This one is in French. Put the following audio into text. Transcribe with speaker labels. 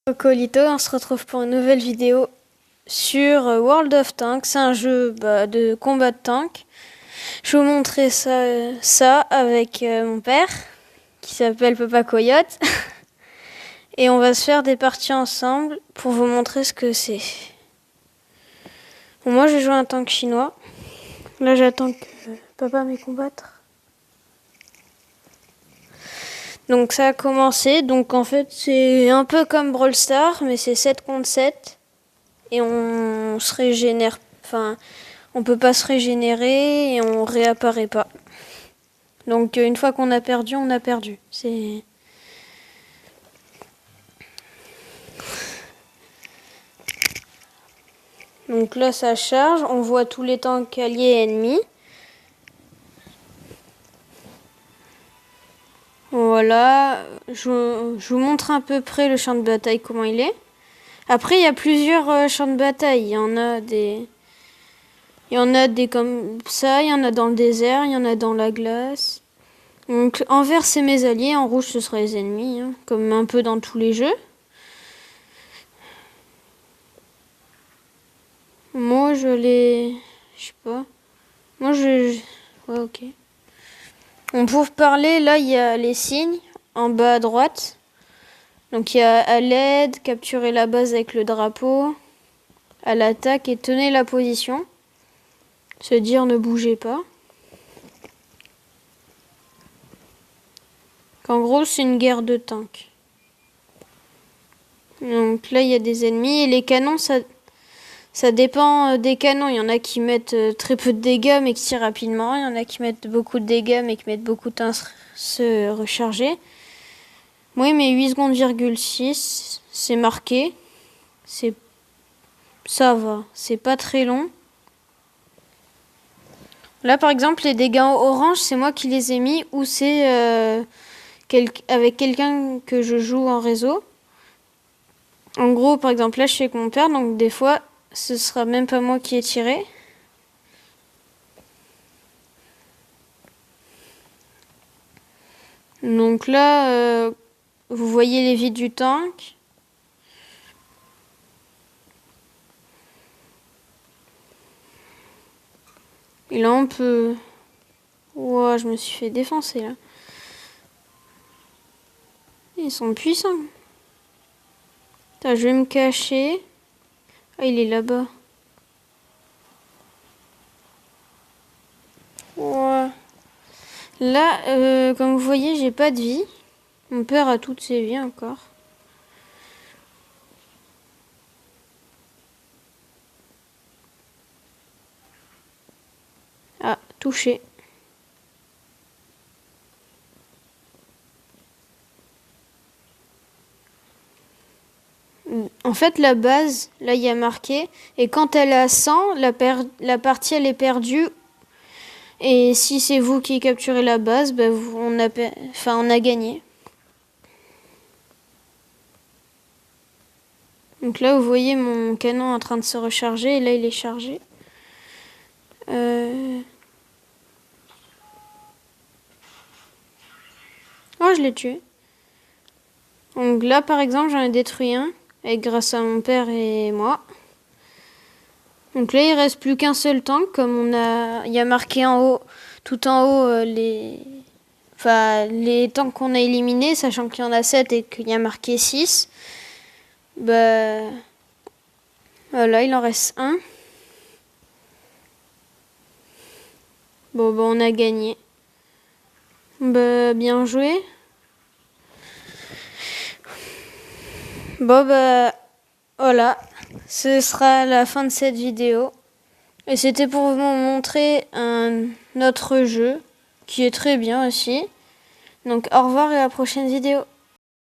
Speaker 1: Cocolito, on se retrouve pour une nouvelle vidéo sur World of Tanks. C'est un jeu de combat de tank. Je vais vous montrer ça avec mon père, qui s'appelle Papa Coyote. Et on va se faire des parties ensemble pour vous montrer ce que c'est. Bon, moi, j'ai joué un tank chinois. Là, j'attends que papa m'ait combattre. Donc ça a commencé, donc en fait c'est un peu comme Brawl Stars, mais c'est 7 contre 7. Et on se régénère, enfin on peut pas se régénérer et on réapparaît pas. Donc une fois qu'on a perdu, on a perdu. Donc là ça charge, on voit tous les tanks alliés et ennemis. Voilà, je vous montre à peu près le champ de bataille, comment il est. Après, il y a plusieurs champs de bataille. Il y en a des comme ça, il y en a dans le désert, il y en a dans la glace. Donc, en vert, c'est mes alliés, en rouge, ce sera les ennemis, hein, comme un peu dans tous les jeux. Moi, je sais pas. Moi, ouais, ok. Pour parler, là, il y a les signes en bas à droite. Donc, il y a à l'aide, capturer la base avec le drapeau, à l'attaque et tenez la position. Se dire ne bougez pas. En gros, c'est une guerre de tanks. Donc là, il y a des ennemis. Et les canons, ça dépend des canons. Il y en a qui mettent très peu de dégâts, mais qui tirent rapidement. Il y en a qui mettent beaucoup de dégâts, mais qui mettent beaucoup de temps à se recharger. Oui, mais 8 secondes, 6, c'est marqué. Ça va. C'est pas très long. Là, par exemple, les dégâts orange, c'est moi qui les ai mis. Ou c'est avec quelqu'un que je joue en réseau. En gros, par exemple, là, je suis avec mon père, donc des fois, ce sera même pas moi qui ai tiré. Donc là, vous voyez les vies du tank. Et là, on peut... Ouah, je me suis fait défoncer, là. Ils sont puissants. Attends, je vais me cacher. Ah, il est là-bas. Ouais. Là, comme vous voyez, j'ai pas de vie. Mon père a toutes ses vies encore. Ah, touché. En fait, la base, là, il y a marqué. Et quand elle est à 100, la partie, elle est perdue. Et si c'est vous qui capturez la base, bah, on a gagné. Donc là, vous voyez mon canon en train de se recharger. Et là, il est chargé. Oh, je l'ai tué. Donc là, par exemple, j'en ai détruit un. Et grâce à mon père et moi. Donc là, il reste plus qu'un seul tank. Comme il y a marqué en haut, tout en haut, les tanks qu'on a éliminés, sachant qu'il y en a 7 et qu'il y a marqué 6. Bah, voilà, il en reste un. Bon, bah, on a gagné. Bah, bien joué. Bon, bah, voilà. Ce sera la fin de cette vidéo. Et c'était pour vous montrer un autre jeu qui est très bien aussi. Donc, au revoir et à la prochaine vidéo.